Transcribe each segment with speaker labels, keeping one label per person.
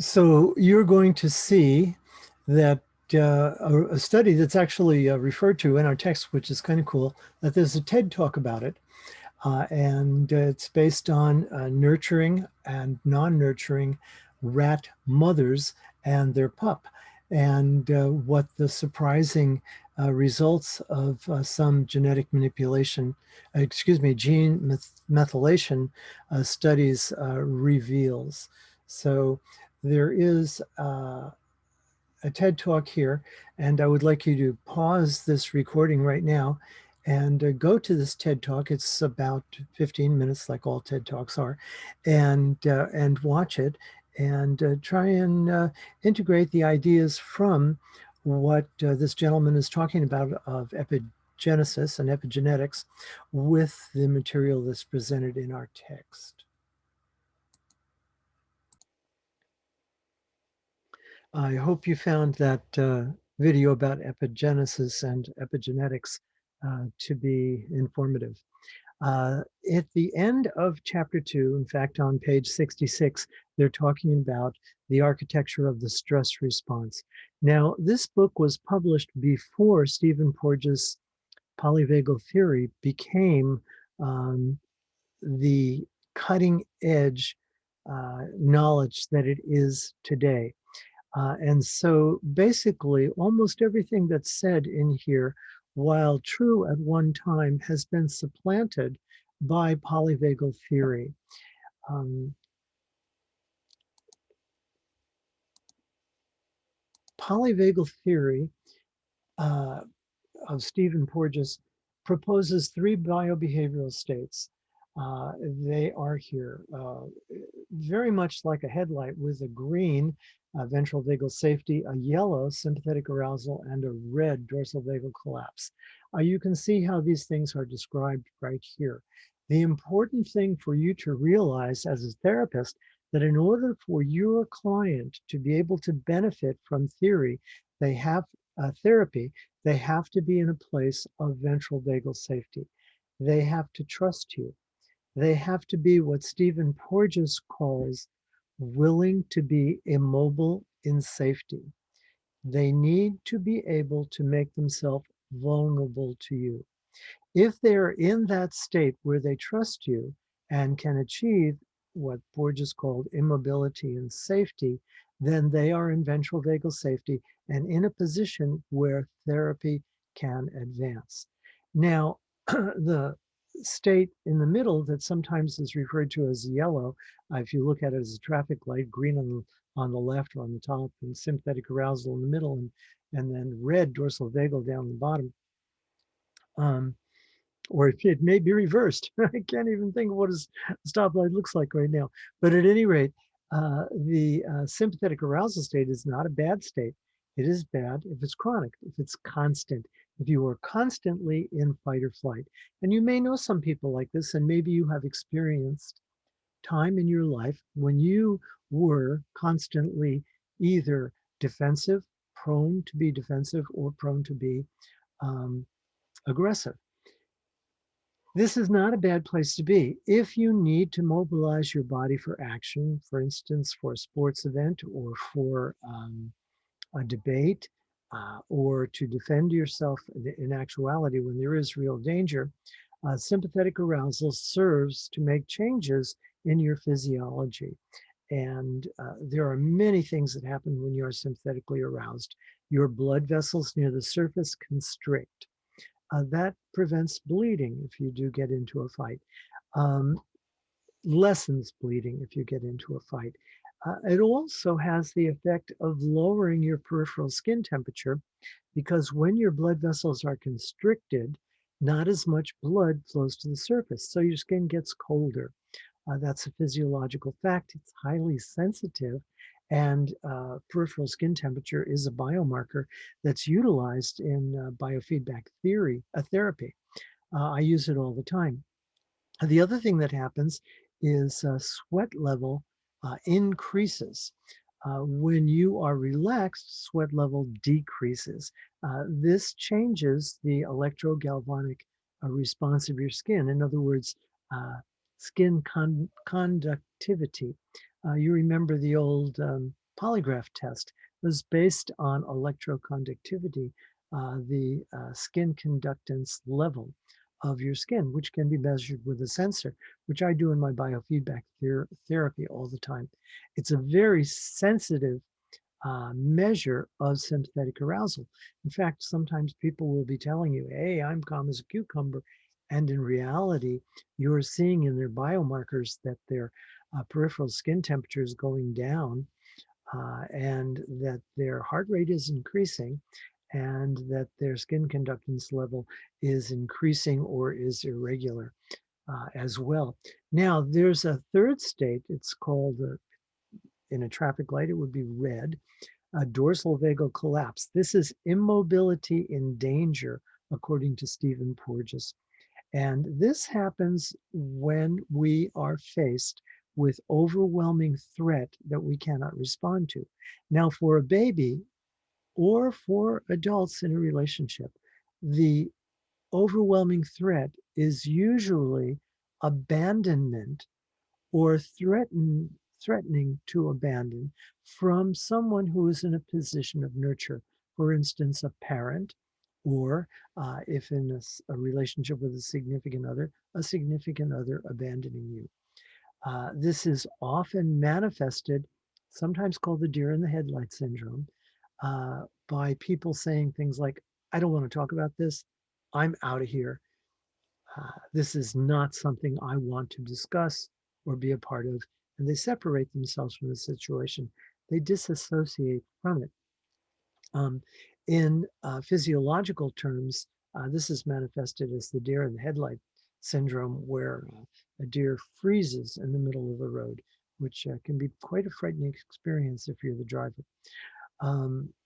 Speaker 1: So you're going to see that a study that's actually referred to in our text, which is kind of cool, that there's a TED talk about it. And it's based on nurturing and non-nurturing rat mothers and their pup, and what the surprising results of some genetic manipulation, gene methylation studies reveals. So there is a TED talk here, and I would like you to pause this recording right now and go to this TED talk. It's about 15 minutes, like all TED talks are, and watch it and try and integrate the ideas from what this gentleman is talking about of epigenesis and epigenetics with the material that's presented in our text. I hope you found that video about epigenesis and epigenetics to be informative. At the end of chapter 2, in fact, on page 66, they're talking about the architecture of the stress response. Now, this book was published before Stephen Porges' polyvagal theory became the cutting edge knowledge that it is today. And so basically, almost everything that's said in here, while true at one time, has been supplanted by polyvagal theory. Um, Polyvagal theory uh, of Stephen Porges proposes three biobehavioral states. They are here, very much like a headlight with a green ventral vagal safety, a yellow sympathetic arousal, and a red dorsal vagal collapse. You can see how these things are described right here. The important thing for you to realize as a therapist that in order for your client to be able to benefit from theory, they have therapy, they have to be in a place of ventral vagal safety. They have to trust you. They have to be what Stephen Porges calls willing to be immobile in safety. They need to be able to make themselves vulnerable to you. If they're in that state where they trust you and can achieve what Porges called immobility and safety, then they are in ventral vagal safety and in a position where therapy can advance. Now, the state in the middle that sometimes is referred to as yellow, if you look at it as a traffic light, green on the left or on the top, and sympathetic arousal in the middle, and then red dorsal vagal down the bottom. Or it may be reversed. I can't even think of what a stoplight looks like right now. But at any rate, the sympathetic arousal state is not a bad state. It is bad if it's chronic, if it's constant, if you are constantly in fight or flight. And you may know some people like this, and maybe you have experienced time in your life when you were constantly either defensive, prone to be defensive, or prone to be aggressive. This is not a bad place to be. If you need to mobilize your body for action, for instance, for a sports event or for a debate, or to defend yourself in actuality when there is real danger, sympathetic arousal serves to make changes in your physiology. And there are many things that happen when you are sympathetically aroused. Your blood vessels near the surface constrict. That prevents bleeding if you do get into a fight, lessens bleeding if you get into a fight. It also has the effect of lowering your peripheral skin temperature because when your blood vessels are constricted, not as much blood flows to the surface, so your skin gets colder. That's a physiological fact. It's highly sensitive, and peripheral skin temperature is a biomarker that's utilized in biofeedback therapy. I use it all the time. The other thing that happens is sweat level increases. When you are relaxed, sweat level decreases. This changes the electrogalvanic response of your skin. In other words, skin conductivity. You remember the old polygraph test was based on electroconductivity, the skin conductance level of your skin, which can be measured with a sensor, which I do in my biofeedback therapy all the time. It's a very sensitive measure of sympathetic arousal. In fact, sometimes people will be telling you, hey, I'm calm as a cucumber. And in reality, you're seeing in their biomarkers that their peripheral skin temperature is going down and that their heart rate is increasing and that their skin conductance level is increasing or is irregular as well. Now, there's a third state. It's called, in a traffic light, it would be red, a dorsal vagal collapse. This is immobility in danger, according to Stephen Porges. And this happens when we are faced with overwhelming threat that we cannot respond to. Now, for a baby or for adults in a relationship, the overwhelming threat is usually abandonment or threatening to abandon from someone who is in a position of nurture. For instance, a parent, or if in a relationship with a significant other abandoning you. This is often manifested, sometimes called the deer in the headlight syndrome, by people saying things like, I don't want to talk about this. I'm out of here. This is not something I want to discuss or be a part of. And they separate themselves from the situation. They disassociate from it. In physiological terms, this is manifested as the deer in the headlight syndrome, where a deer freezes in the middle of the road, which can be quite a frightening experience if you're the driver.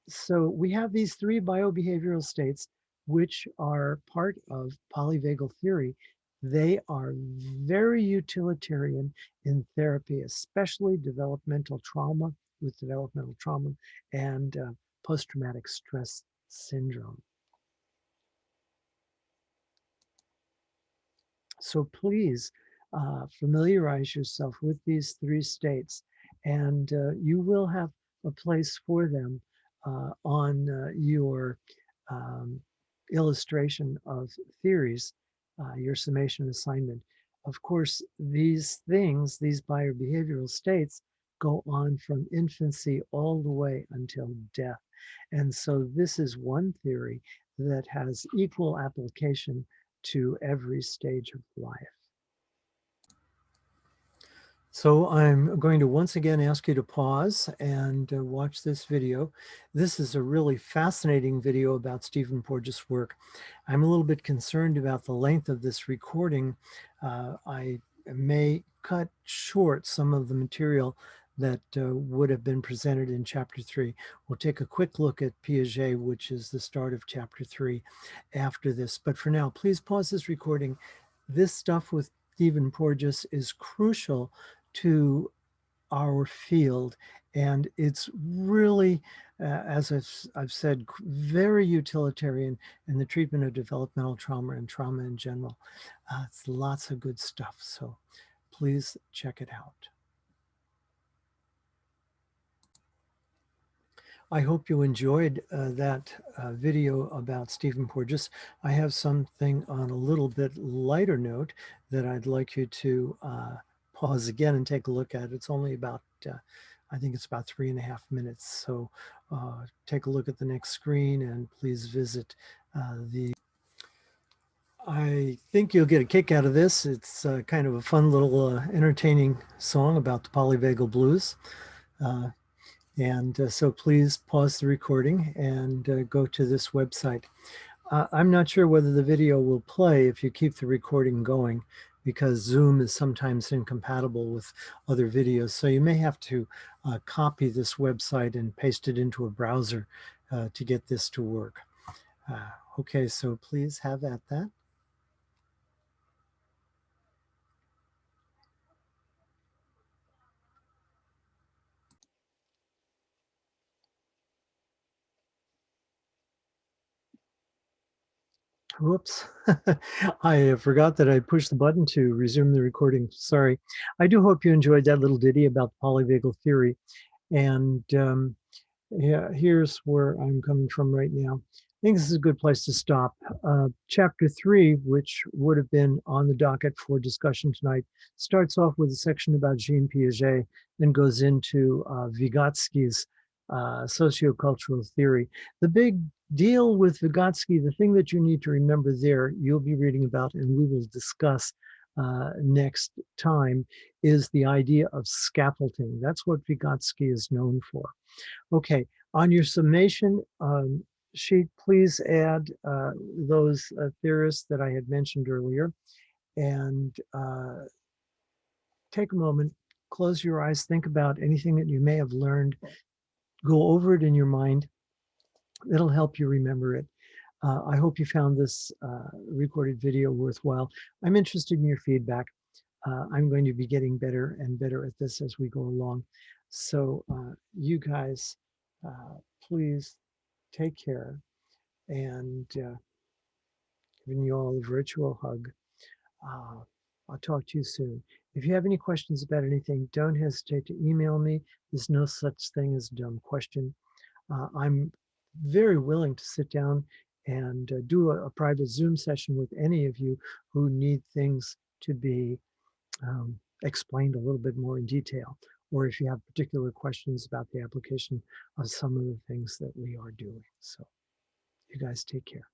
Speaker 1: So we have these three biobehavioral states, which are part of polyvagal theory. They are very utilitarian in therapy, especially developmental trauma with developmental trauma and post-traumatic stress syndrome. So please familiarize yourself with these three states, and you will have a place for them on your um, illustration of theories, your summation assignment. Of course, these things, these biobehavioral states, go on from infancy all the way until death. And so this is one theory that has equal application to every stage of life. So I'm going to once again ask you to pause and watch this video. This is a really fascinating video about Stephen Porges' work. I'm a little bit concerned about the length of this recording. I may cut short some of the material that would have been presented in chapter 3. We'll take a quick look at Piaget, which is the start of chapter 3 after this. But for now, please pause this recording. This stuff with Stephen Porges is crucial to our field, and it's really, as I've said, very utilitarian in the treatment of developmental trauma and trauma in general. It's lots of good stuff, so please check it out. I hope you enjoyed that video about Stephen Porges. I have something on a little bit lighter note that I'd like you to pause again and take a look at. It's only about, I think it's about 3.5 minutes. So take a look at the next screen and please visit the. I think you'll get a kick out of this. It's kind of a fun little entertaining song about the polyvagal blues. So please pause the recording and go to this website. I'm not sure whether the video will play if you keep the recording going, because Zoom is sometimes incompatible with other videos. So you may have to copy this website and paste it into a browser to get this to work. Okay, so please have at that. Whoops, I forgot that I pushed the button to resume the recording. Sorry. I do hope you enjoyed that little ditty about polyvagal theory. And yeah, here's where I'm coming from right now. I think this is a good place to stop. Chapter 3, which would have been on the docket for discussion tonight, starts off with a section about Jean Piaget, then goes into Vygotsky's sociocultural theory. The big deal with Vygotsky, the thing that you need to remember there, you'll be reading about and we will discuss next time, is the idea of scaffolding. That's what Vygotsky is known for. Okay, on your summation sheet, please add those theorists that I had mentioned earlier, and take a moment, close your eyes, think about anything that you may have learned, go over it in your mind. It'll help you remember it. I hope you found this recorded video worthwhile. I'm interested in your feedback. I'm going to be getting better and better at this as we go along. So you guys, please take care, and giving you all a virtual hug. Uh, I'll talk to you soon. If you have any questions about anything, don't hesitate to email me. There's no such thing as a dumb question. I'm very willing to sit down and do a private Zoom session with any of you who need things to be explained a little bit more in detail, or if you have particular questions about the application of some of the things that we are doing. So you guys take care.